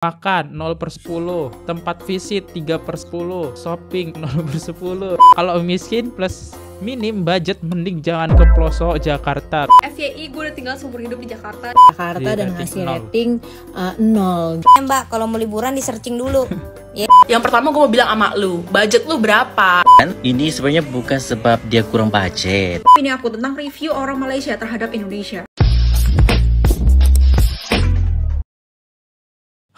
Makan 0/10, tempat visit 3/10, shopping 0/10. Kalau miskin plus minim budget mending jangan ke pelosok Jakarta. FYI gue udah tinggal seumur hidup di Jakarta. Iya, Dan ngasih 0. rating 0. Mbak, kalau mau liburan di searching dulu. Yang pertama gue mau bilang sama lu, budget lu berapa? Ini sebenarnya bukan sebab dia kurang budget. Ini aku tentang review orang Malaysia terhadap Indonesia.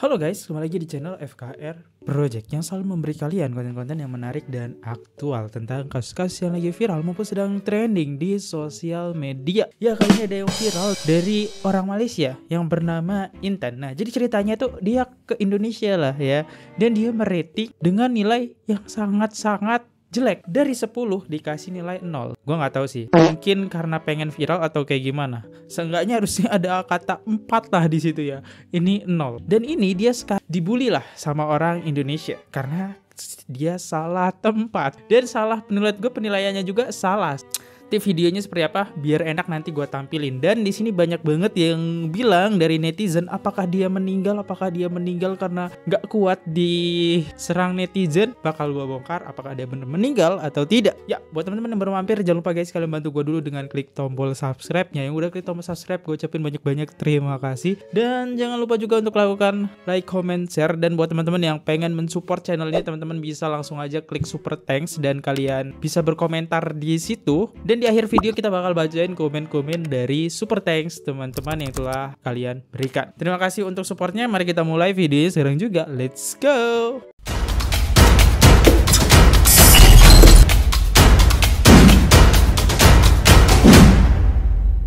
Halo guys, kembali lagi di channel FKR Project yang selalu memberi kalian konten-konten yang menarik dan aktual tentang kasus-kasus yang lagi viral maupun sedang trending di sosial media. Ya, kali ini ada yang viral dari orang Malaysia yang bernama Intan. Nah, jadi ceritanya tuh dia ke Indonesia lah ya, dan dia merating dengan nilai yang sangat-sangat jelek. Dari 10 dikasih nilai 0. Gue gak tahu sih, mungkin karena pengen viral atau kayak gimana. Seenggaknya harusnya ada kata 4 lah di situ ya. Ini 0. Dan ini dia dibully lah sama orang Indonesia karena dia salah tempat. Dan salah, menurut gue penilaiannya juga salah. Videonya seperti apa biar enak nanti gue tampilin. Dan di sini banyak banget yang bilang dari netizen, apakah dia meninggal karena nggak kuat diserang netizen. Bakal gue bongkar apakah dia bener meninggal atau tidak. Ya, buat teman-teman yang baru mampir, jangan lupa guys, kalian bantu gue dulu dengan klik tombol subscribe-nya. Yang udah klik tombol subscribe, gue ucapin banyak-banyak terima kasih. Dan jangan lupa juga untuk lakukan like, comment, share. Dan buat teman-teman yang pengen mensupport channel ini, teman-teman bisa langsung aja klik super thanks dan kalian bisa berkomentar di situ. Dan di akhir video kita bakal bacain komen-komen dari super thanks teman-teman yang telah kalian berikan. Terima kasih untuk supportnya. Mari kita mulai video sekarang juga. Let's go.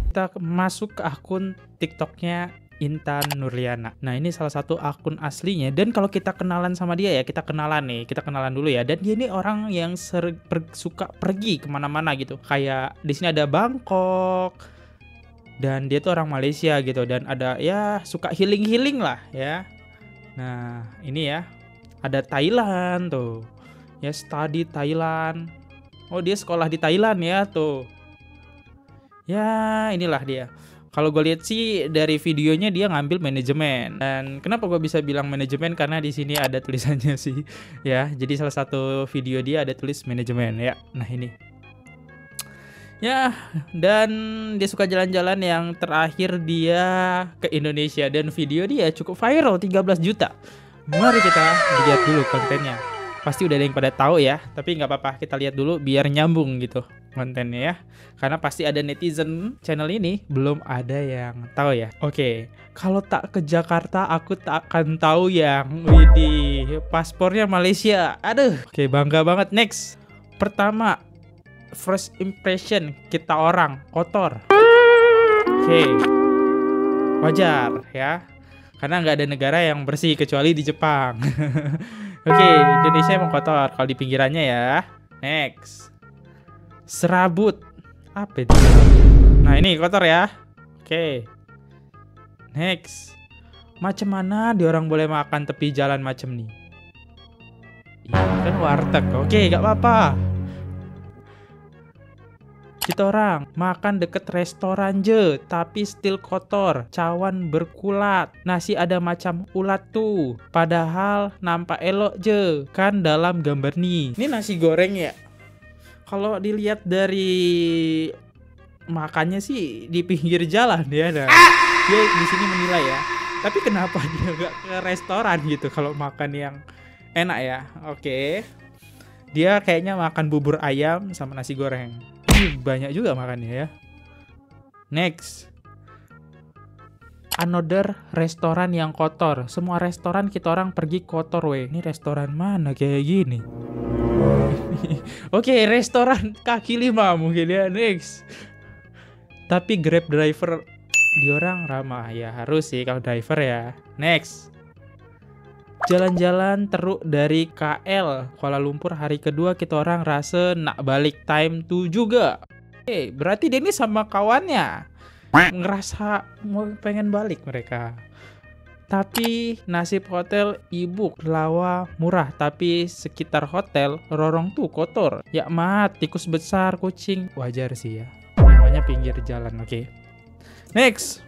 Kita masuk ke akun TikToknya Intan Nurliana. Nah, ini salah satu akun aslinya. Dan kalau kita kenalan sama dia ya, kita kenalan dulu ya. Dan dia ini orang yang suka pergi kemana-mana gitu. Kayak di sini ada Bangkok. Dan dia tuh orang Malaysia gitu. Dan ada ya suka healing lah ya. Nah, ini ya ada Thailand tuh. Ya, study Thailand. Oh, dia sekolah di Thailand ya tuh. Ya, inilah dia. Kalau gue lihat sih dari videonya dia ngambil manajemen. Dan kenapa gue bisa bilang manajemen? Karena di sini ada tulisannya sih. Ya, jadi salah satu video dia ada tulis manajemen ya. Nah, ini. Ya, dan dia suka jalan-jalan. Yang terakhir dia ke Indonesia dan video dia cukup viral, 13 juta. Mari kita lihat dulu kontennya. Pasti udah ada yang pada tahu ya, tapi nggak apa-apa, kita lihat dulu biar nyambung gitu kontennya ya. Karena pasti ada netizen channel ini belum ada yang tahu ya. Oke, kalau tak ke Jakarta aku tak akan tahu yang widih, paspornya Malaysia. Aduh, oke, bangga banget. Next, pertama, first impression kita orang kotor. Oke, wajar ya, karena nggak ada negara yang bersih kecuali di Jepang. Oke, Indonesia emang kotor kalau di pinggirannya ya. Next, serabut. Apa itu? Nah, ini kotor ya. Oke. Next, macam mana di orang boleh makan tepi jalan macam nih? Ini kan warteg. Oke, gak apa-apa. Kita orang makan deket restoran je, tapi still kotor, cawan berkulat, nasi ada macam ulat tuh, padahal nampak elok je, kan dalam gambar nih. Ini nasi goreng ya. Kalau dilihat dari makannya sih di pinggir jalan ya, nah. Dia di sini menilai ya. Tapi kenapa dia gak ke restoran gitu kalau makan yang enak ya? Oke. Dia kayaknya makan bubur ayam sama nasi goreng. Banyak juga makannya ya. Next, another restoran yang kotor. Semua restoran kita orang pergi kotor weh. Ini restoran mana kayak gini? Oke, restoran kaki lima mungkin ya. Next, tapi Grab driver di orang ramah ya, harus sih kalau driver ya. Next, jalan-jalan teruk dari KL Kuala Lumpur hari kedua kita orang rasa nak balik time tuh juga. Berarti dia ini sama kawannya ngerasa mau pengen balik mereka. Tapi nasib hotel ibu lawa murah, tapi sekitar hotel lorong tuh kotor. Ya mat, tikus besar, kucing, wajar sih ya. Namanya pinggir jalan. Oke. Next,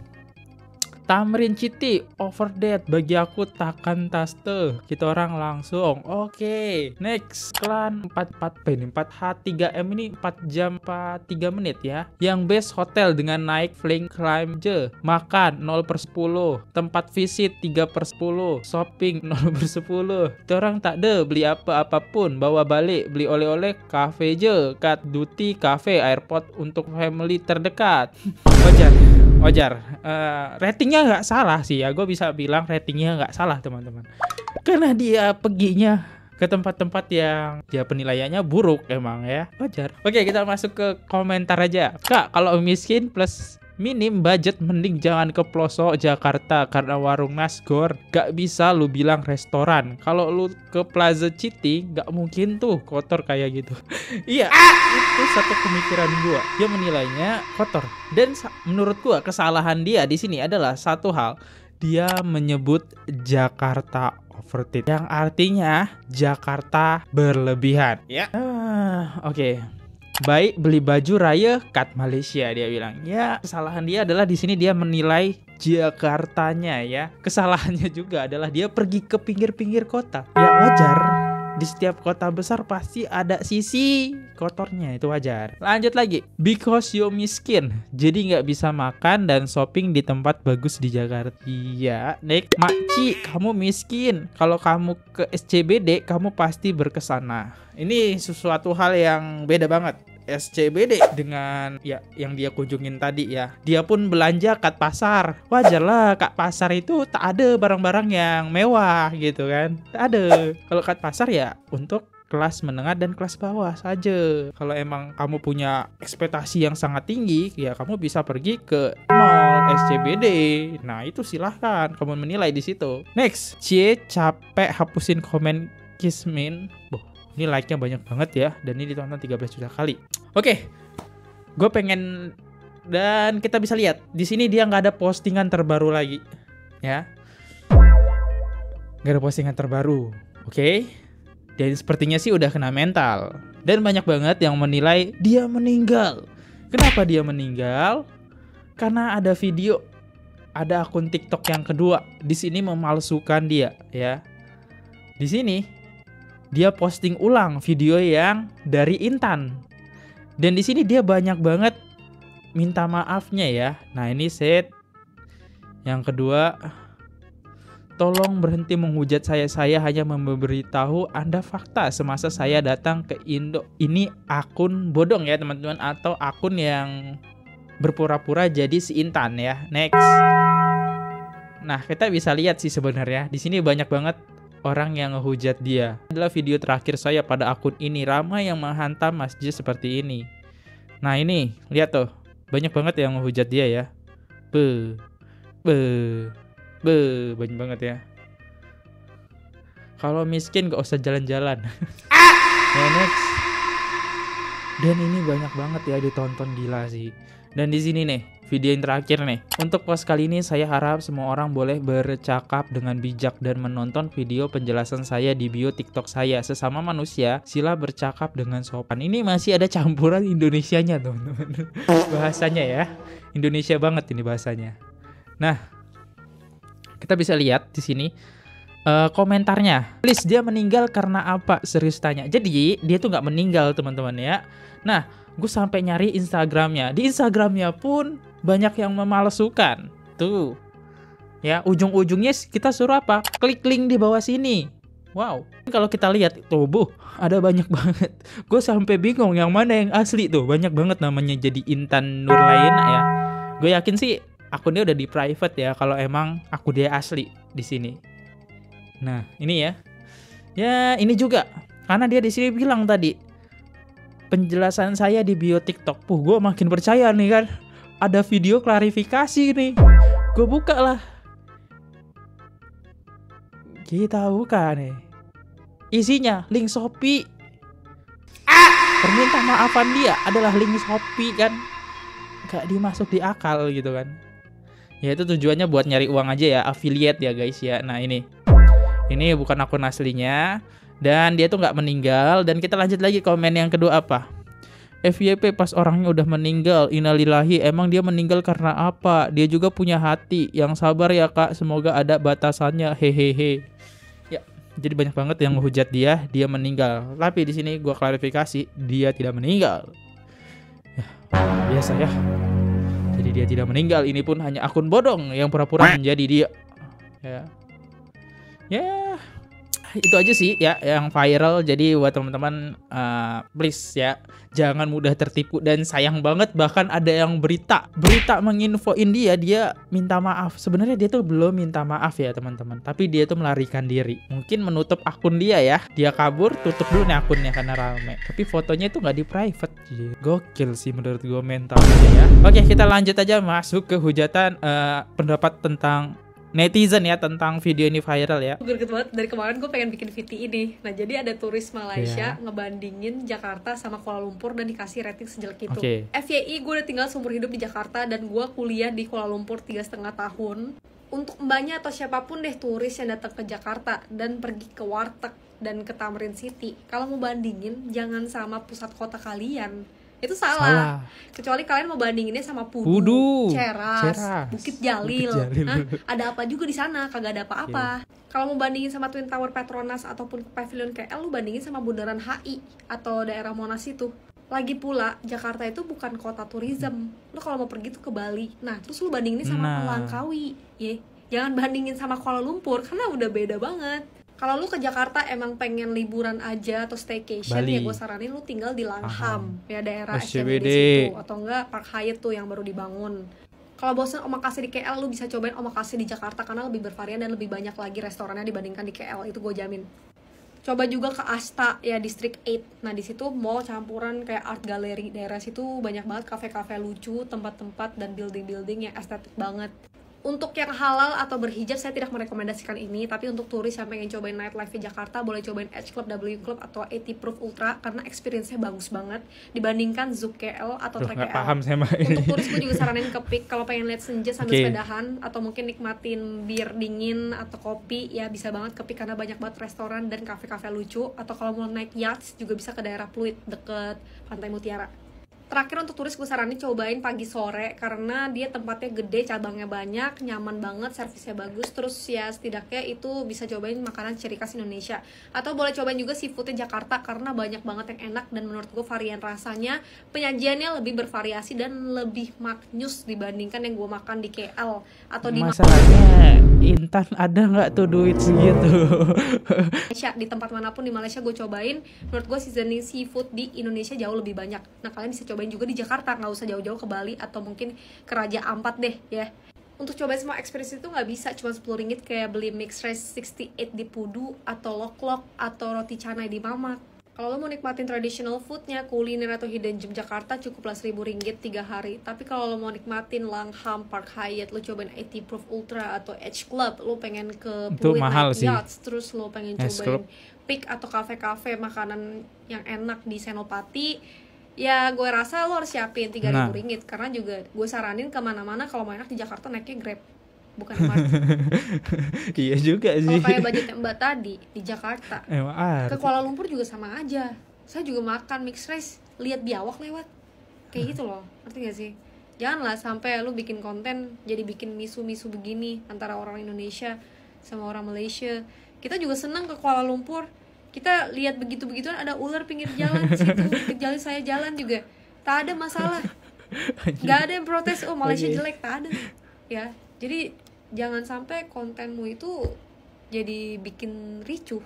Tamrin Citi, overdate bagi aku takan taste. Kita orang langsung. Oke, next. Klan 4H3M ini 4 jam 3 menit ya. Yang best hotel dengan naik flank climb je. Makan 0/10. Tempat visit 3/10. Shopping 0/10. Kita orang tak ada beli apa-apapun. Bawa balik, beli oleh-oleh cafe je. Kat duty cafe airport untuk family terdekat. Wajar. Ratingnya nggak salah sih ya. Gue bisa bilang ratingnya nggak salah teman-teman. Karena dia perginya ke tempat-tempat yang ya penilaiannya buruk emang ya. Wajar. Oke, kita masuk ke komentar aja. Kak, kalau miskin plus minim budget mending jangan ke pelosok Jakarta karena warung nasgor gak bisa lu bilang restoran. Kalau lu ke Plaza City gak mungkin tuh kotor kayak gitu. Iya, itu satu pemikiran gua. Dia menilainya kotor. Dan menurut gua kesalahan dia di sini adalah satu hal. Dia menyebut Jakarta overrated, yang artinya Jakarta berlebihan. Ya. Oke. Baik beli baju raya kat Malaysia, dia bilang. Ya, kesalahan dia adalah di sini dia menilai Jakartanya ya. Kesalahannya juga adalah dia pergi ke pinggir-pinggir kota. Ya wajar. Di setiap kota besar pasti ada sisi kotornya, itu wajar. Lanjut lagi. Because you miskin, jadi nggak bisa makan dan shopping di tempat bagus di Jakarta. Iya, Nek. Makci, kamu miskin. Kalau kamu ke SCBD, kamu pasti berkesana. Ini sesuatu hal yang beda banget. SCBD dengan ya yang dia kunjungin tadi ya. Dia pun belanja kat pasar. Wajar lah, kat pasar itu tak ada barang-barang yang mewah gitu kan. Tak ada. Kalau kat pasar ya untuk kelas menengah dan kelas bawah saja. Kalau emang kamu punya ekspektasi yang sangat tinggi, ya kamu bisa pergi ke mall SCBD. Nah, itu silahkan kamu menilai di situ. Next, capek hapusin komen Kismin. Ini like-nya banyak banget ya, dan ini ditonton 13 juta kali. Oke, gue pengen, dan kita bisa lihat di sini dia nggak ada postingan terbaru lagi, ya, nggak ada postingan terbaru. Oke, dan sepertinya sih udah kena mental, dan banyak banget yang menilai dia meninggal. Kenapa dia meninggal? Karena ada video, ada akun TikTok yang kedua di sini memalsukan dia, ya. Di sini dia posting ulang video yang dari Intan. Dan di sini dia banyak banget minta maafnya ya. Nah, ini set. Yang kedua, tolong berhenti menghujat saya. Saya hanya memberitahu Anda fakta semasa saya datang ke Indo. Ini akun bodong ya, teman-teman, atau akun yang berpura-pura jadi si Intan ya. Next. Nah, kita bisa lihat sih sebenarnya di sini banyak banget orang yang ngehujat dia. Adalah video terakhir saya pada akun ini, ramai yang menghantam masjid seperti ini. Nah, ini lihat tuh, banyak banget yang ngehujat dia ya. Banyak banget ya. Kalau miskin gak usah jalan-jalan. Ya, next. Dan ini banyak banget ya ditonton, gila sih. Dan di sini nih, video yang terakhir nih. Untuk post kali ini saya harap semua orang boleh bercakap dengan bijak dan menonton video penjelasan saya di bio TikTok saya. Sesama manusia, sila bercakap dengan sopan. Ini masih ada campuran Indonesianya, teman-teman. Bahasanya ya. Indonesia banget ini bahasanya. Nah, kita bisa lihat di sini komentarnya. Please, dia meninggal karena apa? Serius tanya. Jadi, dia tuh nggak meninggal, teman-teman ya. Nah, gue sampai nyari Instagramnya. Di Instagramnya pun banyak yang memalsukan. Tuh. Ya, ujung-ujungnya kita suruh apa? Klik link di bawah sini. Wow. Kalau kita lihat tuh, ada banyak banget. Gue sampai bingung yang mana yang asli tuh. Banyak banget namanya jadi Intan Nurlaina ya. Gue yakin sih akunnya udah di private ya kalau emang akun dia asli di sini. Nah, ini ya. Ya, ini juga. Karena dia di sini bilang tadi penjelasan saya di bio TikTok. Gue makin percaya nih kan. Ada video klarifikasi nih. Gue buka lah. Kita buka nih. Isinya link Shopee. Permintaan maafan dia adalah link Shopee kan. Gak dimasuk di akal gitu kan. Ya itu tujuannya buat nyari uang aja ya. Affiliate ya guys ya. Nah ini. Ini bukan akun aslinya. Dan dia tuh gak meninggal. Dan kita lanjut lagi komen yang kedua apa? FYP pas orangnya udah meninggal. Innalillahi, emang dia meninggal karena apa? Dia juga punya hati. Yang sabar ya kak, semoga ada batasannya, hehehe. Ya, jadi banyak banget yang menghujat dia meninggal. Tapi di sini gua klarifikasi, dia tidak meninggal. Ya, biasa ya. Jadi dia tidak meninggal, ini pun hanya akun bodong yang pura-pura menjadi dia. Ya, itu aja sih ya yang viral. Jadi buat teman-teman please ya, jangan mudah tertipu. Dan sayang banget bahkan ada yang berita menginfoin dia minta maaf. Sebenarnya dia tuh belum minta maaf ya teman-teman, tapi dia tuh melarikan diri, mungkin menutup akun dia ya. Dia kabur, tutup dulu nih akunnya karena rame, tapi fotonya itu nggak di private. Gokil sih menurut gue mentalnya ya. Oke, kita lanjut aja masuk ke hujatan pendapat tentang netizen ya tentang video ini viral ya. Greget banget, dari kemarin gue pengen bikin VT ini. Nah jadi ada turis Malaysia ngebandingin Jakarta sama Kuala Lumpur dan dikasih rating sejelek itu. FYI gue udah tinggal seumur hidup di Jakarta dan gue kuliah di Kuala Lumpur 3,5 tahun. Untuk mbaknya atau siapapun deh turis yang datang ke Jakarta dan pergi ke warteg dan ke Tamrin City, kalau mau bandingin jangan sama pusat kota kalian. Itu salah. Kecuali kalian mau bandinginnya sama Pudu, Ceras, Bukit Jalil. Hah? Ada apa juga di sana? Kagak ada apa-apa. Kalau mau bandingin sama Twin Tower Petronas ataupun Pavilion KL, lu bandingin sama Bundaran HI atau daerah Monas itu. Lagi pula Jakarta itu bukan kota tourism. Lu kalau mau pergi tuh ke Bali. Nah, terus lu bandinginnya sama Langkawi. Jangan bandingin sama Kuala Lumpur karena udah beda banget. Kalau lu ke Jakarta emang pengen liburan aja atau staycation, ya gue saranin lu tinggal di Langham, ya daerah SCBD situ, atau enggak Park Hyatt tuh yang baru dibangun. Kalau bosan omakase di KL, lu bisa cobain omakase di Jakarta karena lebih bervarian dan lebih banyak lagi restorannya dibandingkan di KL, itu gue jamin. Coba juga ke Asta ya, District 8. Nah di situ mall campuran kayak art gallery, daerah situ banyak banget kafe-kafe lucu, tempat-tempat dan building-building yang estetik banget. Untuk yang halal atau berhijab saya tidak merekomendasikan ini, tapi untuk turis yang pengen cobain nightlife di Jakarta boleh cobain H Club, W Club atau 80 Proof Ultra karena experience-nya bagus banget dibandingkan Zouk KL atau Trek KL. Paham saya mah. Untuk turis gue juga saranin ke Peak kalau pengen lihat senja sambil sepedahan atau mungkin nikmatin bir dingin atau kopi, ya bisa banget ke Peak karena banyak banget restoran dan kafe-kafe lucu. Atau kalau mau naik yacht juga bisa ke daerah Pluit deket Pantai Mutiara. Terakhir untuk turis gue saranin cobain pagi sore karena dia tempatnya gede, cabangnya banyak, nyaman banget, servisnya bagus. Terus ya setidaknya itu bisa cobain makanan ciri khas Indonesia. Atau boleh cobain juga seafoodnya Jakarta karena banyak banget yang enak dan menurut gue varian rasanya, penyajiannya lebih bervariasi dan lebih maknyus dibandingkan yang gue makan di KL atau di masalahnya Intan ada nggak tuh duit segitu? Malaysia, di tempat manapun di Malaysia gue cobain, menurut gue seasoning seafood di Indonesia jauh lebih banyak. Nah kalian bisa cobain juga di Jakarta, nggak usah jauh-jauh ke Bali atau mungkin ke Raja Ampat deh ya. Untuk cobain semua experience itu nggak bisa cuma 10 ringgit kayak beli mixed rice 68 di Pudu atau lok-lok atau roti canai di Mamak. Kalau lo mau nikmatin traditional foodnya, kuliner atau hidden gem Jakarta cukuplah 1.000 ringgit 3 hari. Tapi kalau lo mau nikmatin Langham, Park Hyatt, lo cobain 80 Proof Ultra atau H Club, lo pengen ke Pluit Night Yachts, terus lo pengen cobain Peak atau kafe-kafe makanan yang enak di Senopati, ya gue rasa lo harus siapin 3.000 ringgit. Karena juga gue saranin kemana-mana kalau mau enak di Jakarta naiknya Grab, bukan MRT. Iya juga sih. Kalau kayak budgetnya Mbak tadi di Jakarta, ke Kuala Lumpur juga sama aja. Saya juga makan mixed rice, lihat biawak lewat, kayak gitu loh, ngerti gak sih? Janganlah sampai lu bikin konten jadi bikin misu-misu begini antara orang Indonesia sama orang Malaysia. Kita juga senang ke Kuala Lumpur, kita lihat begitu-begituan ada ular pinggir jalan situ, pinggir jalan saya jalan juga, tak ada masalah, nggak ada yang protes, oh Malaysia jelek, tak ada, ya. Jadi jangan sampai kontenmu itu jadi bikin ricuh.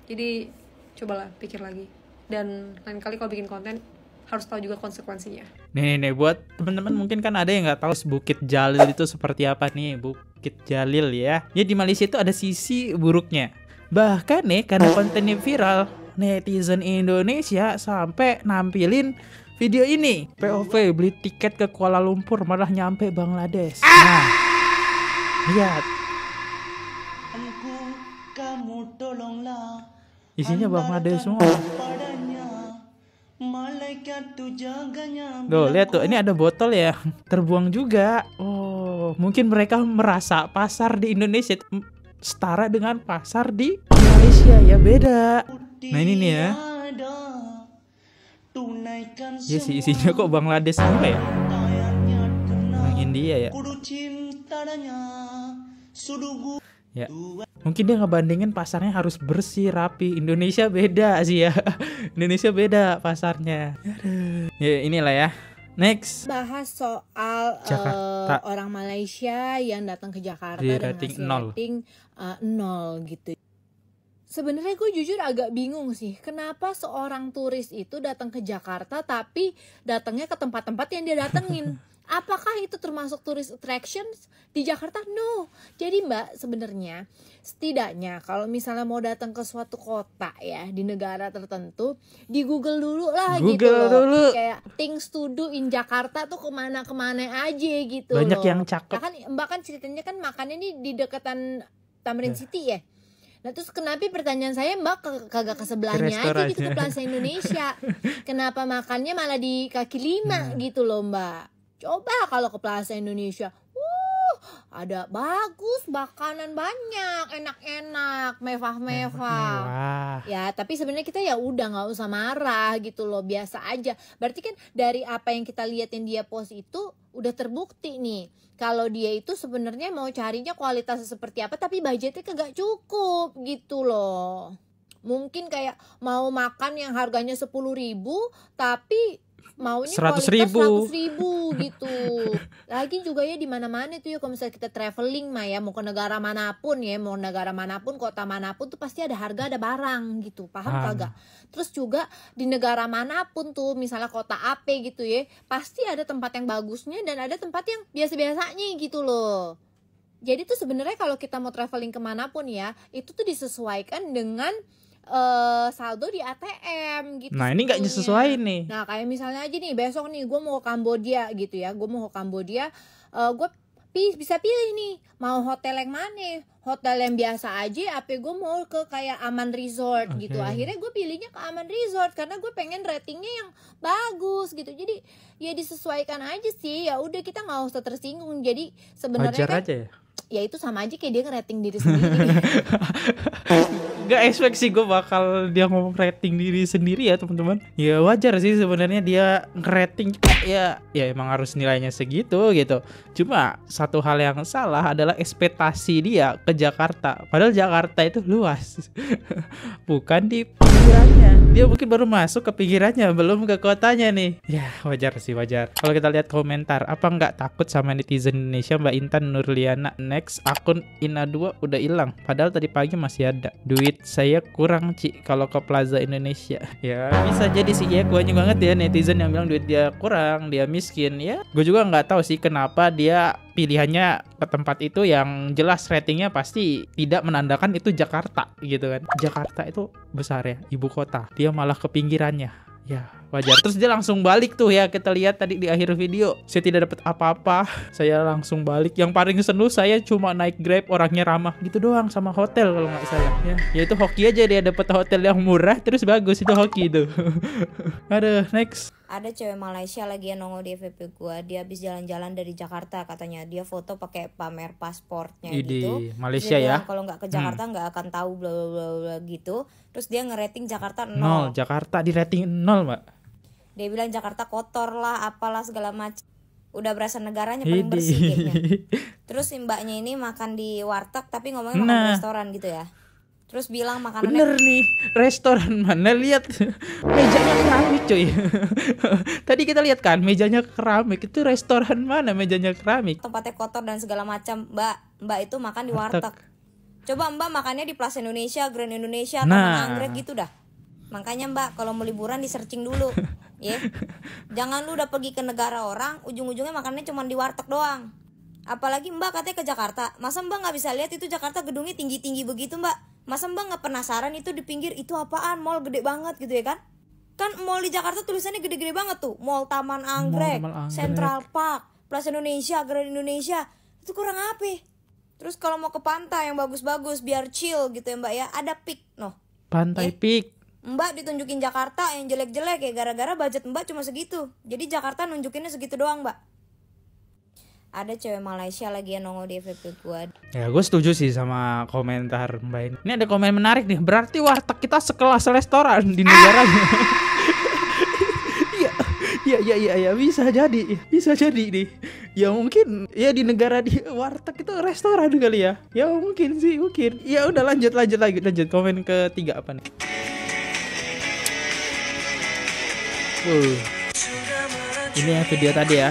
Jadi cobalah pikir lagi. Dan lain kali kalau bikin konten harus tahu juga konsekuensinya. Nih buat teman-teman mungkin kan ada yang nggak tahu Bukit Jalil itu seperti apa nih. Bukit Jalil ya. Ya di Malaysia itu ada sisi buruknya. Bahkan nih karena kontennya viral, netizen Indonesia sampai nampilin video ini. POV beli tiket ke Kuala Lumpur malah nyampe Bangladesh. Nah, lihat. Isinya Bangladesh semua. Tuh, lihat tuh, ini ada botol ya, terbuang juga. Oh, mungkin mereka merasa pasar di Indonesia setara dengan pasar di Malaysia, ya beda. Nah ini nih ya. Iya sih, isinya kok Bangladesh apa ya? Orang India ya. Ya, mungkin dia ngebandingin pasarnya harus bersih, rapi. Indonesia beda sih ya. Indonesia beda pasarnya. Ya inilah ya. Next. Bahas soal orang Malaysia yang datang ke Jakarta Di dan rating ngasih 0. rating 0 gitu. Sebenarnya gue jujur agak bingung sih, kenapa seorang turis itu datang ke Jakarta tapi datangnya ke tempat-tempat yang dia datengin. Apakah itu termasuk tourist attractions di Jakarta? No. Jadi Mbak, sebenarnya setidaknya kalau misalnya mau datang ke suatu kota ya di negara tertentu, di Google dulu lah gitu loh. Dulu. Kayak things to do in Jakarta tuh kemana-kemana aja gitu. Banyak loh. yang cakep. Nah, kan Mbak kan ceritanya kan makannya nih di dekatan Tamrin City ya. Nah terus kenapa pertanyaan saya Mbak kagak ke sebelahnya aja gitu ke Plaza Indonesia. Kenapa makannya malah di kaki lima gitu loh Mbak. Coba kalau ke Plaza Indonesia, ada bagus, makanan banyak, enak-enak, mewah-mewah. Ya, tapi sebenarnya kita ya udah nggak usah marah gitu loh, biasa aja. Berarti kan dari apa yang kita lihat yang dia post itu udah terbukti nih. Kalau dia itu sebenarnya mau carinya kualitasnya seperti apa, tapi budgetnya kagak cukup gitu loh. Mungkin kayak mau makan yang harganya 10.000, tapi maunya 100.000 gitu. Lagi juga ya di mana-mana tuh ya kalau misalnya kita traveling mah ya, mau ke negara manapun ya, mau negara manapun, kota manapun tuh pasti ada harga, ada barang gitu. Paham kagak? Terus juga di negara manapun tuh misalnya kota AP gitu ya, pasti ada tempat yang bagusnya dan ada tempat yang biasa-biasanya gitu loh. Jadi tuh sebenarnya kalau kita mau traveling kemanapun ya, itu tuh disesuaikan dengan saldo di ATM gitu. Nah ini nggak disesuaiin nih. Nah kayak misalnya aja nih besok nih gue mau ke Kambodia gitu ya, gue mau ke Kambodia, gue bisa pilih nih mau hotel yang mana, hotel yang biasa aja apa gue mau ke kayak Aman Resort gitu. Akhirnya gue pilihnya ke Aman Resort karena gue pengen ratingnya yang bagus gitu. Jadi ya disesuaikan aja sih, ya udah kita nggak usah tersinggung. Jadi sebenarnya Wajar kan aja ya itu sama aja kayak dia ngerating diri sendiri. Gak expect sih gue bakal dia ngomong rating diri sendiri ya teman-teman. Ya wajar sih sebenarnya dia ngerating ya emang harus nilainya segitu gitu. Cuma satu hal yang salah adalah ekspektasi dia ke Jakarta. Padahal Jakarta itu luas. Bukan di pinggirannya. Dia mungkin baru masuk ke pinggirannya, belum ke kotanya nih. Ya wajar sih, wajar. Kalau kita lihat komentar, apa nggak takut sama netizen Indonesia? Mbak Intan Nurliana. Next, akun Ina2 udah hilang. Padahal tadi pagi masih ada. Duit saya kurang Ci kalau ke Plaza Indonesia. Ya bisa jadi sih ya, banyak banget ya netizen yang bilang duit dia kurang, dia miskin. Ya gue juga nggak tahu sih kenapa dia pilihannya ke tempat itu yang jelas ratingnya pasti tidak menandakan itu Jakarta gitu kan. Jakarta itu besar ya, ibu kota. Dia malah ke pinggirannya. Ya wajar. Terus dia langsung balik tuh ya, kita lihat tadi di akhir video. Saya tidak dapat apa-apa, saya langsung balik. Yang paling seru saya cuma naik Grab, orangnya ramah gitu doang, sama hotel kalau nggak salah ya itu hoki aja, dia dapat hotel yang murah terus bagus, itu hoki itu. Aduh, next. Ada cewek Malaysia lagi yang nongol di FVP gua, dia habis jalan-jalan dari Jakarta katanya, dia foto pakai pamer pasportnya gitu. Malaysia ya. Kalau nggak ke Jakarta nggak akan tahu bla bla bla gitu. Terus dia ngerating Jakarta 0. Jakarta di rating 0, Mbak. Dia bilang Jakarta kotor lah, apalah segala macam. Udah berasa negaranya paling bersih kayaknya. Terus si mbaknya ini makan di warteg tapi ngomongnya makan di restoran gitu ya. Terus bilang makanannya bener nih, restoran mana, lihat mejanya keramik coy. Tadi kita lihat kan mejanya keramik, itu restoran mana mejanya keramik, tempatnya kotor dan segala macam. Mbak itu makan di warteg. Coba Mbak makannya di Plaza Indonesia, Grand Indonesia, Taman Anggrek gitu dah. Makanya Mbak kalau mau liburan di searching dulu ya. Jangan lu udah pergi ke negara orang, ujung-ujungnya makannya cuma di warteg doang. Apalagi Mbak katanya ke Jakarta, masa Mbak gak bisa lihat itu Jakarta gedungnya tinggi-tinggi begitu Mbak? Masa Mbak gak penasaran itu di pinggir itu apaan, mall gede banget gitu ya kan? Kan mall di Jakarta tulisannya gede-gede banget tuh, Mall Taman Anggrek, Central Park, Plaza Indonesia, Grand Indonesia. Itu kurang apa? Terus kalau mau ke pantai yang bagus-bagus biar chill gitu ya Mbak ya, ada Peak noh. Pantai Peak. Mbak ditunjukin Jakarta yang jelek-jelek ya gara-gara budget Mbak cuma segitu. Jadi Jakarta nunjukinnya segitu doang Mbak. Ada cewek Malaysia lagi yang nongol di FVP gua. Ya gue setuju sih sama komentar Mbak ini. Ini ada komen menarik nih. Berarti warteg kita sekelas restoran di negaranya. Iya, bisa jadi nih. Ya mungkin ya di negara di warteg itu restoran kali ya. Ya mungkin sih, mungkin. Ya udah lanjut. Komen ketiga apa nih? Ini ya video tadi ya.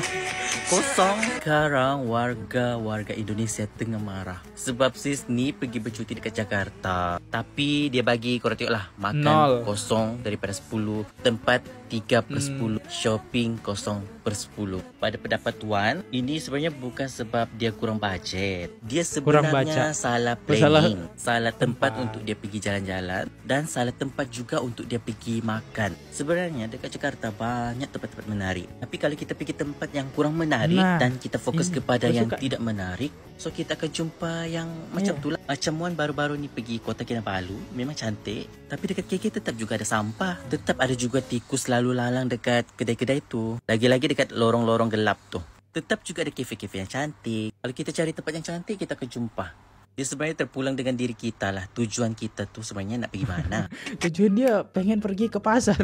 Kosong. Sekarang warga Indonesia tengah marah sebab sis ni pergi bercuti dekat Jakarta, tapi dia bagi korang tengok lah, makan 0 kosong daripada 10, tempat 3/10, shopping 0/10. Pada pendapat Tuan, ini sebenarnya bukan sebab dia kurang bajet. Dia sebenarnya salah planning, salah tempat untuk dia pergi jalan-jalan, dan salah tempat juga untuk dia pergi makan. Sebenarnya dekat Jakarta banyak tempat-tempat menarik, tapi kalau kita pergi tempat yang kurang menarik dan kita fokus kepada yang tidak menarik, so kita akan jumpa yang macam tu lah. Macam Wan baru-baru ni pergi Kota Kinabalu, memang cantik, tapi dekat KK tetap juga ada sampah, tetap ada juga tikus lalu lalang dekat kedai-kedai tu, lagi-lagi dekat lorong-lorong gelap tu. Tetap juga ada kafe-kafe yang cantik. Kalau kita cari tempat yang cantik, kita akan jumpa. Dia sebenarnya terpulang dengan diri kita lah. Tujuan kita tu sebenarnya nak pergi mana? Tujuan dia pengen pergi ke pasar,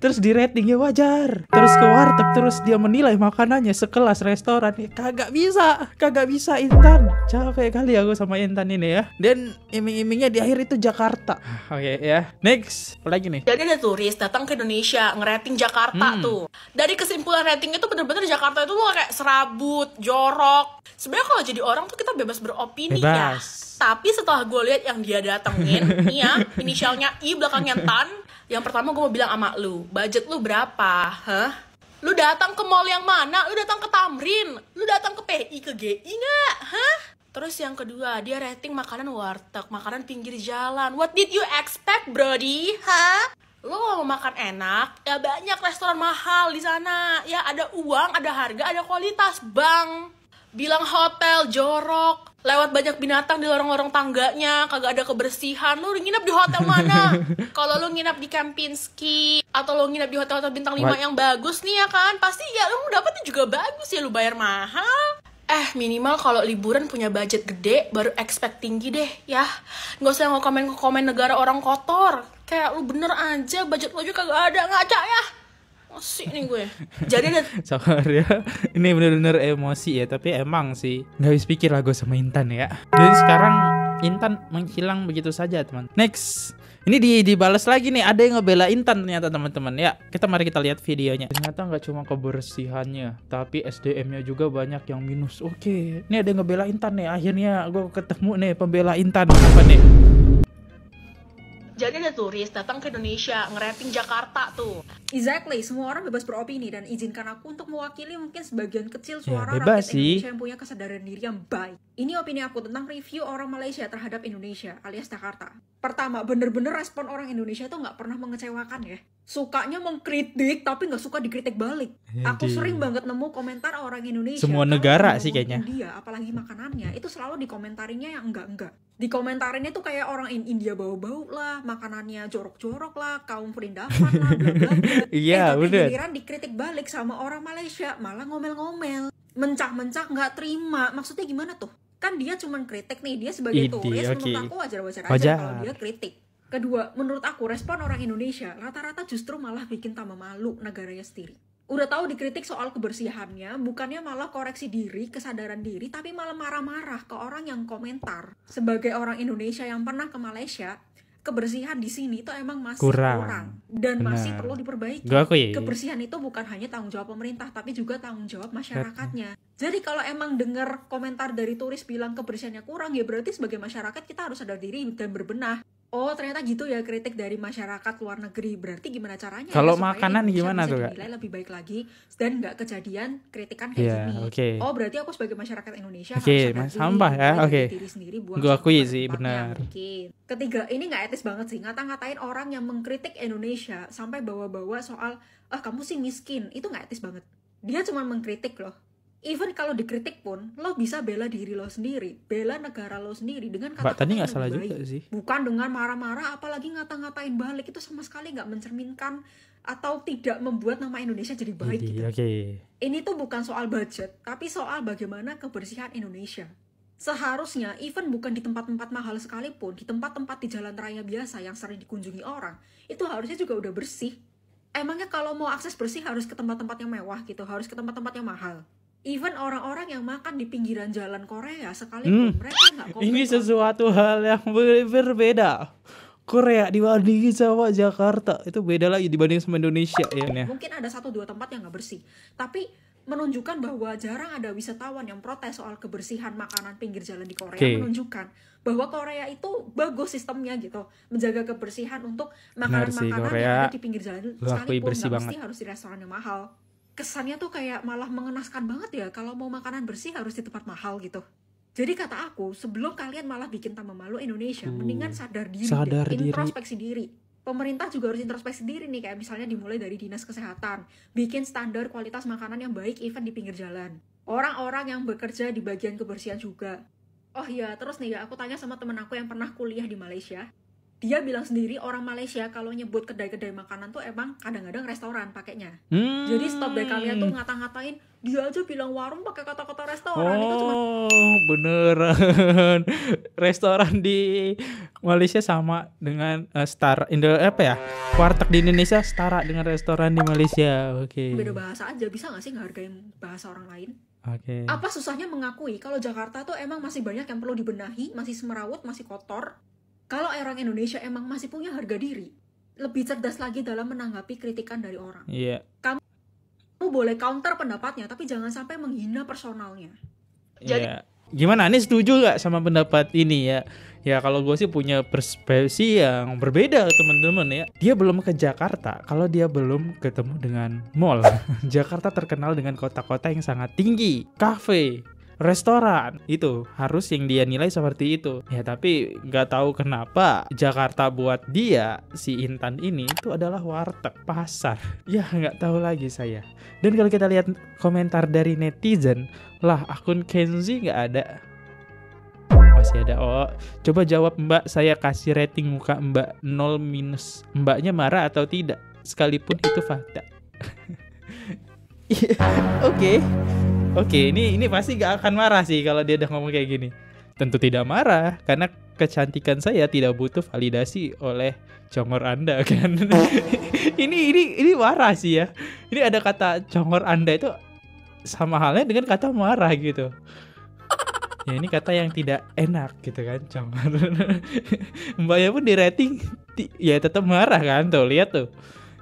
terus di ratingnya wajar, terus ke warteg, terus dia menilai makanannya sekelas restoran. Kagak bisa Intan. Capek kali aku sama Intan ini ya. Dan iming-imingnya di akhir itu Jakarta. Oke ya. Next, apa lagi nih? Jadi ada turis datang ke Indonesia ngerating Jakarta tuh. Dari kesimpulan ratingnya tuh bener-bener Jakarta itu tuh kayak serabut, jorok. Sebenarnya kalau jadi orang tuh kita bebas beropini ya. Tapi setelah gue lihat yang dia datengin, nih ya, inisialnya I belakangnya Tan. Yang pertama gue mau bilang sama lu, budget lu berapa? Hah? Lu datang ke mall yang mana? Lu datang ke Tamrin? Lu datang ke PI, ke GI nggak? Hah? Terus yang kedua, dia rating makanan warteg, makanan pinggir jalan. What did you expect, Brody? Hah? Lo kalau mau makan enak, ya banyak restoran mahal di sana. Ya ada uang, ada harga, ada kualitas, Bang. Bilang hotel jorok, lewat banyak binatang di lorong-lorong tangganya, kagak ada kebersihan. Lu nginep di hotel mana? Kalau lu nginep di Kempinski atau lu nginep di hotel-hotel bintang 5 yang bagus nih ya kan, pasti ya lu dapetnya juga bagus ya, lu bayar mahal. Minimal kalau liburan punya budget gede, baru expect tinggi deh ya. Nggak usah komen negara orang kotor. Kayak lu bener aja, budget lu juga kagak ada, ngaca ya. Emosi nih gue. Jadi ada sabar ya. Ini bener-bener emosi ya. Tapi emang sih gak habis pikir lah gue sama Intan ya. Dan sekarang Intan menghilang begitu saja teman. Next, ini dibalas lagi nih. Ada yang ngebela Intan ternyata teman-teman ya. Mari kita lihat videonya. Ternyata gak cuma kebersihannya, tapi SDM-nya juga banyak yang minus. Oke, ini ada yang ngebela Intan nih. Akhirnya gue ketemu nih pembela Intan. Apa nih? Jadi ada turis datang ke Indonesia ngerating Jakarta tuh. Exactly, semua orang bebas beropini dan izinkan aku untuk mewakili mungkin sebagian kecil suara bebas rakyat sih. Indonesia yang punya kesadaran diri yang baik. Ini opini aku tentang review orang Malaysia terhadap Indonesia alias Jakarta. Pertama, bener-bener respon orang Indonesia tuh nggak pernah mengecewakan ya. Sukanya mengkritik tapi nggak suka dikritik balik. Aku sering banget nemu komentar orang Indonesia. Semua negara sih kayaknya. India, apalagi makanannya, itu selalu dikomentarinya yang enggak-enggak. Dikomentarinnya tuh kayak orang India bau-bau lah, makanannya jorok-jorok lah, kaum perindavan lah, bla bla bla. Iya, tapi bener. giliran dikritik balik sama orang Malaysia, malah ngomel-ngomel, mencak-mencak, nggak terima. Maksudnya gimana tuh? Kan dia cuman kritik nih, dia sebagai turis, menurut aku wajar-wajar aja kalau dia kritik. Kedua, menurut aku respon orang Indonesia rata-rata justru malah bikin tambah malu negaranya sendiri. Udah tahu dikritik soal kebersihannya, bukannya malah koreksi diri, kesadaran diri, tapi malah marah-marah ke orang yang komentar. Sebagai orang Indonesia yang pernah ke Malaysia, kebersihan di sini tuh emang masih kurang dan masih perlu diperbaiki. Kebersihan itu bukan hanya tanggung jawab pemerintah, tapi juga tanggung jawab masyarakatnya. Jadi kalau emang dengar komentar dari turis bilang kebersihannya kurang, ya berarti sebagai masyarakat kita harus sadar diri dan berbenah. Oh ternyata gitu ya kritik dari masyarakat luar negeri. Berarti gimana caranya? Kalau ya, makanan gimana tuh Kak? Dinilai lebih baik lagi dan nggak kejadian kritikan kayak gini. Oh berarti aku sebagai masyarakat Indonesia harus sampah ya. Diri sendiri buang. Gue akui sih benar. Ketiga, ini nggak etis banget sih ngata-ngatain orang yang mengkritik Indonesia sampai bawa-bawa soal kamu sih miskin. Itu nggak etis banget. Dia cuma mengkritik loh. Even kalau dikritik pun, lo bisa bela diri lo sendiri, bela negara lo sendiri dengan kata-kata tadi nggak yang salah baik. juga sih. Bukan dengan marah-marah, apalagi ngata-ngatain balik. Itu sama sekali nggak mencerminkan atau tidak membuat nama Indonesia jadi baik gitu. Ini tuh bukan soal budget, tapi soal bagaimana kebersihan Indonesia. Seharusnya, even bukan di tempat-tempat mahal sekalipun, di tempat-tempat di jalan raya biasa yang sering dikunjungi orang, itu harusnya juga udah bersih. Emangnya kalau mau akses bersih harus ke tempat-tempat yang mewah gitu, harus ke tempat-tempat yang mahal. Even orang-orang yang makan di pinggiran jalan Korea sekalipun mereka nggak komplain. Ini sesuatu hal yang berbeda. Korea dibandingin sama Jakarta itu beda lagi dibanding sama Indonesia ya. Mungkin ada 1-2 tempat yang nggak bersih, tapi menunjukkan bahwa jarang ada wisatawan yang protes soal kebersihan makanan pinggir jalan di Korea. Menunjukkan bahwa Korea itu bagus sistemnya gitu, menjaga kebersihan untuk makanan-makanan yang ada di pinggir jalan sekalipun nggak mesti harus di restoran yang mahal. Kesannya tuh kayak malah mengenaskan banget ya kalau mau makanan bersih harus di tempat mahal gitu. Jadi kata aku, sebelum kalian malah bikin tambah malu Indonesia, mendingan sadar diri, introspeksi diri. Pemerintah juga harus introspeksi diri nih, kayak misalnya dimulai dari dinas kesehatan, bikin standar kualitas makanan yang baik even di pinggir jalan. Orang-orang yang bekerja di bagian kebersihan juga. Oh iya, terus nih ya, aku tanya sama temen aku yang pernah kuliah di Malaysia. Dia bilang sendiri orang Malaysia kalau nyebut kedai-kedai makanan tuh emang kadang-kadang restoran pakainya. Jadi stop deh kalian tuh ngata-ngatain, dia aja bilang warung pakai kata-kata restoran. Itu cuma beneran. Restoran di Malaysia sama dengan warteg di Indonesia setara dengan restoran di Malaysia. Beda bahasa aja, bisa gak sih ngehargain bahasa orang lain? Apa susahnya mengakui kalau Jakarta tuh emang masih banyak yang perlu dibenahi, masih semerawut, masih kotor. Kalau orang Indonesia emang masih punya harga diri, lebih cerdas lagi dalam menanggapi kritikan dari orang. Kamu boleh counter pendapatnya, tapi jangan sampai menghina personalnya. Jadi gimana? Nih setuju gak sama pendapat ini ya? Ya kalau gue sih punya perspektif yang berbeda teman-teman ya. Dia belum ke Jakarta kalau dia belum ketemu dengan mall. Jakarta terkenal dengan kota-kota yang sangat tinggi, kafe, restoran, itu harus yang dia nilai seperti itu ya. Tapi nggak tahu kenapa Jakarta buat dia, si Intan ini itu adalah warteg, pasar ya, nggak tahu lagi saya. Dan kalau kita lihat komentar dari netizen, lah akun Kenzi nggak ada, masih ada. Oh coba jawab Mbak, saya kasih rating muka Mbak 0-. Mbaknya marah atau tidak sekalipun itu fakta. Oke, ini pasti gak akan marah sih kalau dia udah ngomong kayak gini. Tentu tidak marah, karena kecantikan saya tidak butuh validasi oleh congor Anda kan. ini marah sih ya. Ini ada kata congor Anda itu sama halnya dengan kata marah gitu. Ya ini kata yang tidak enak gitu kan, congor. Mbaknya pun di rating ya tetap marah kan, tuh lihat tuh.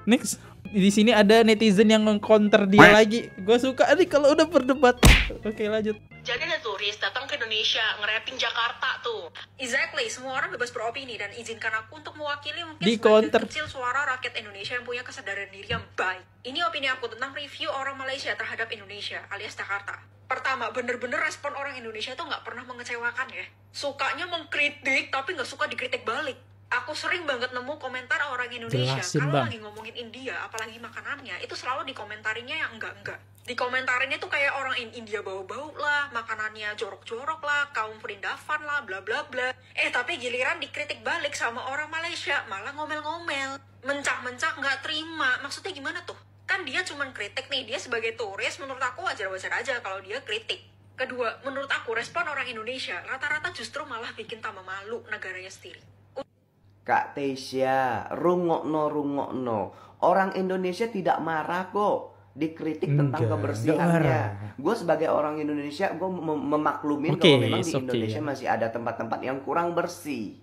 Next. Di sini ada netizen yang meng-counter dia lagi. Gue suka nih kalau udah berdebat. Oke, lanjut. Jadi ada turis datang ke Indonesia nge-rating Jakarta tuh. Exactly, semua orang bebas beropini dan izinkan aku untuk mewakili mungkin sebagian kecil suara rakyat Indonesia yang punya kesadaran diri yang baik. Ini opini aku tentang review orang Malaysia terhadap Indonesia alias Jakarta. Pertama, bener-bener respon orang Indonesia tuh nggak pernah mengecewakan ya. Sukanya mengkritik tapi nggak suka dikritik balik. Aku sering banget nemu komentar orang Indonesia kalau lagi ngomongin India, apalagi makanannya, itu selalu dikomentarinya yang enggak-enggak. Dikomentarinya tuh kayak orang India bau-bau lah, makanannya jorok-jorok lah, kaum perindavan lah, bla bla bla. Tapi giliran dikritik balik sama orang Malaysia, malah ngomel-ngomel, mencak-mencak nggak terima. Maksudnya gimana tuh? Kan dia cuman kritik nih, dia sebagai turis menurut aku wajar-wajar aja kalau dia kritik. Kedua, menurut aku respon orang Indonesia rata-rata justru malah bikin tambah malu negaranya sendiri. Kak Tesya, rungokno. Orang Indonesia tidak marah kok dikritik tentang kebersihannya. Gue sebagai orang Indonesia, gue memaklumin kalau memang di Indonesia masih ada tempat-tempat yang kurang bersih.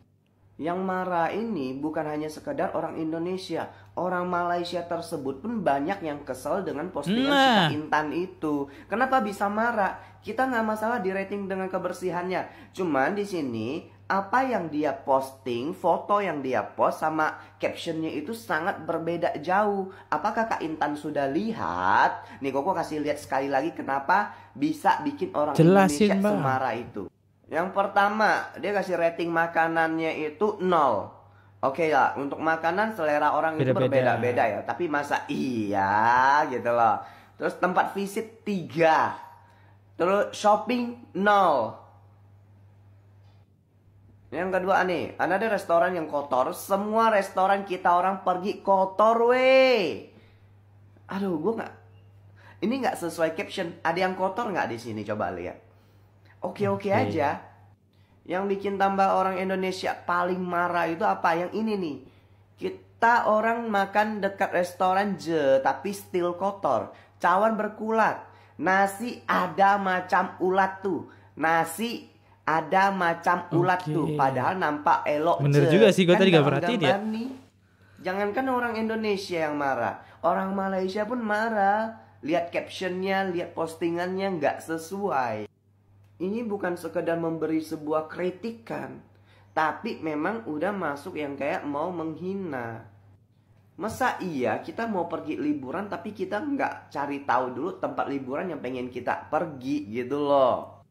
Yang marah ini bukan hanya sekedar orang Indonesia, orang Malaysia tersebut pun banyak yang kesel dengan postingan si Kak Intan itu. Kenapa bisa marah? Kita nggak masalah di rating dengan kebersihannya. Cuman di sini apa yang dia posting, foto yang dia post sama captionnya itu sangat berbeda jauh. Apakah Kak Intan sudah lihat? Nih Koko kasih lihat sekali lagi kenapa bisa bikin orang Indonesia semarah itu. Yang pertama, dia kasih rating makanannya itu 0. Oke ya, untuk makanan selera orang itu berbeda-beda ya. Tapi masa iya gitu loh. Terus tempat visit 3. Terus shopping 0. Yang kedua nih, ada restoran yang kotor. Semua restoran kita orang pergi kotor weh. Aduh, gue nggak. Ini nggak sesuai caption. Ada yang kotor nggak di sini? Coba lihat. Oke aja. Yang bikin tambah orang Indonesia paling marah itu apa? Yang ini nih. kita orang makan dekat restoran tapi still kotor. Cawan berkulat. Nasi ada macam ulat tuh. Nasi ada macam ulat tuh. Padahal nampak elok. Bener juga sih, gue tadi gak perhatiin ya. Jangankan orang Indonesia yang marah, orang Malaysia pun marah. Lihat captionnya, lihat postingannya nggak sesuai. Ini bukan sekedar memberi sebuah kritikan, tapi memang udah masuk yang kayak mau menghina. Masa iya kita mau pergi liburan tapi kita nggak cari tahu dulu tempat liburan yang pengen kita pergi gitu loh.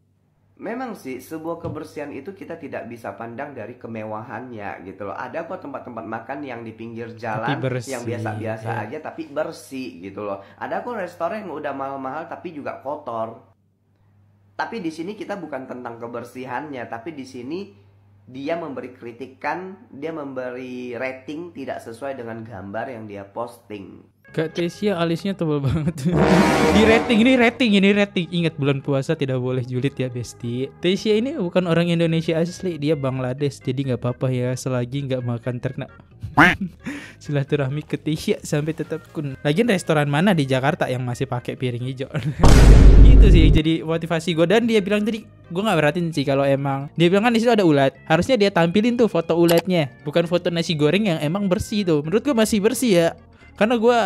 Memang sih sebuah kebersihan itu kita tidak bisa pandang dari kemewahannya gitu loh. Ada kok tempat-tempat makan yang di pinggir jalan yang biasa-biasa aja tapi bersih gitu loh. Ada kok restoran yang udah mahal-mahal tapi juga kotor. Tapi di sini kita bukan tentang kebersihannya, tapi di sini dia memberi kritikan, dia memberi rating tidak sesuai dengan gambar yang dia posting. Kak Tasya alisnya tebal banget. Di rating. Ingat bulan puasa tidak boleh julid ya besti. Tasya ini bukan orang Indonesia asli, dia Bangladesh. Jadi nggak apa-apa ya selagi nggak makan ternak. Silaturahmi ke Tasya sampai tetap kun. Lagian restoran mana di Jakarta yang masih pakai piring hijau? Itu sih jadi motivasi gue. Dan dia bilang tadi, gue nggak perhatiin sih kalau emang dia bilang kan di situ ada ulat. Harusnya dia tampilin tuh foto ulatnya, bukan foto nasi goreng yang emang bersih tuh. Menurut gue masih bersih ya. Karena gue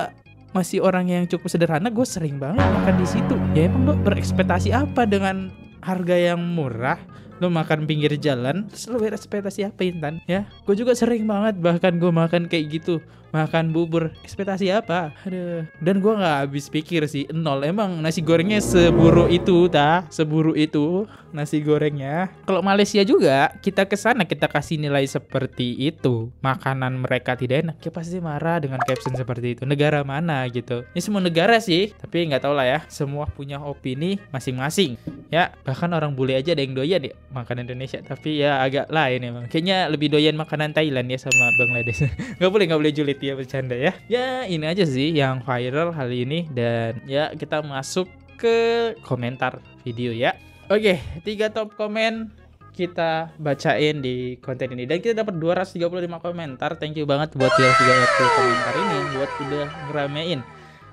masih orang yang cukup sederhana, gue sering banget makan di situ. Ya emang lo berekspektasi apa dengan harga yang murah? Lo makan pinggir jalan, terus lo berekspektasi apa Intan? Ya, gue juga sering banget bahkan gue makan kayak gitu. Makan bubur, ekspektasi apa? Aduh. Dan gue gak habis pikir sih, nol. Emang nasi gorengnya seburuk itu, seburu itu nasi gorengnya. Kalau Malaysia juga, kita kesana kita kasih nilai seperti itu. Makanan mereka tidak enak, ya pasti marah dengan caption seperti itu. Negara mana gitu? Ini semua negara sih, tapi nggak tahu lah ya. Semua punya opini masing-masing. Ya, bahkan orang bule aja ada yang doyan ya makan Indonesia, tapi ya agak lain emang. Kayaknya lebih doyan makanan Thailand ya sama Bangladesh. Gak boleh julid ya, bercanda ya. Ya ini aja sih yang viral kali ini. Dan ya kita masuk ke komentar video ya. Oke, 3 top komen kita bacain di konten ini. Dan kita dapat 235 komentar. Thank you banget buat yang 30 komentar ini, buat udah ngeramein.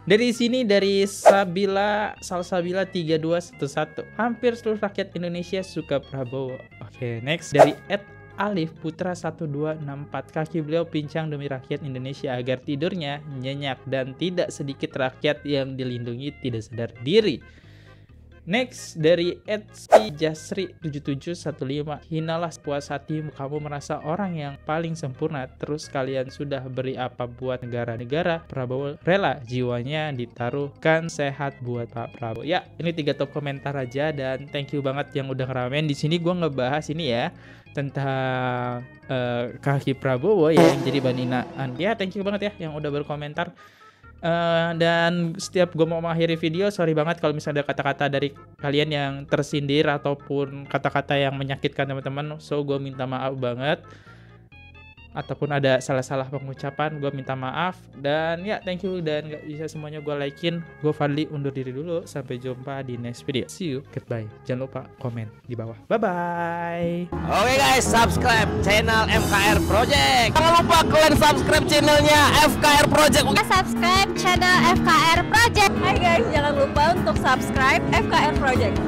Dari sini dari Salsabila 3211. Hampir seluruh rakyat Indonesia suka Prabowo. Oke, next dari Alif Putra 1264. Kaki beliau pincang demi rakyat Indonesia agar tidurnya nyenyak dan tidak sedikit rakyat yang dilindungi tidak sadar diri. Next dari Jasri 7715. Hinalah puas hati kamu merasa orang yang paling sempurna, terus kalian sudah beri apa buat negara-negara. Prabowo rela jiwanya ditaruhkan, sehat buat Pak Prabowo. Ya, ini 3 top komentar aja dan thank you banget yang udah ngeramein. Di sini gua ngebahas ini ya tentang kaki Prabowo ya, yang jadi bahan hinaan. Ya, thank you banget ya yang udah berkomentar. Dan setiap gue mau mengakhiri video, sorry banget kalau misalnya ada kata-kata dari kalian yang tersindir ataupun kata-kata yang menyakitkan teman-teman. So gue minta maaf banget. Ataupun ada salah-salah pengucapan, gue minta maaf. Dan ya thank you, dan gak bisa semuanya gue likein. Gue Fadli undur diri dulu. Sampai jumpa di next video. See you, goodbye. Jangan lupa komen di bawah. Bye-bye. Oke guys, subscribe channel FKR Project. Jangan lupa kalian subscribe channelnya FKR Project. Subscribe channel FKR Project. Hai guys, jangan lupa untuk subscribe FKR Project.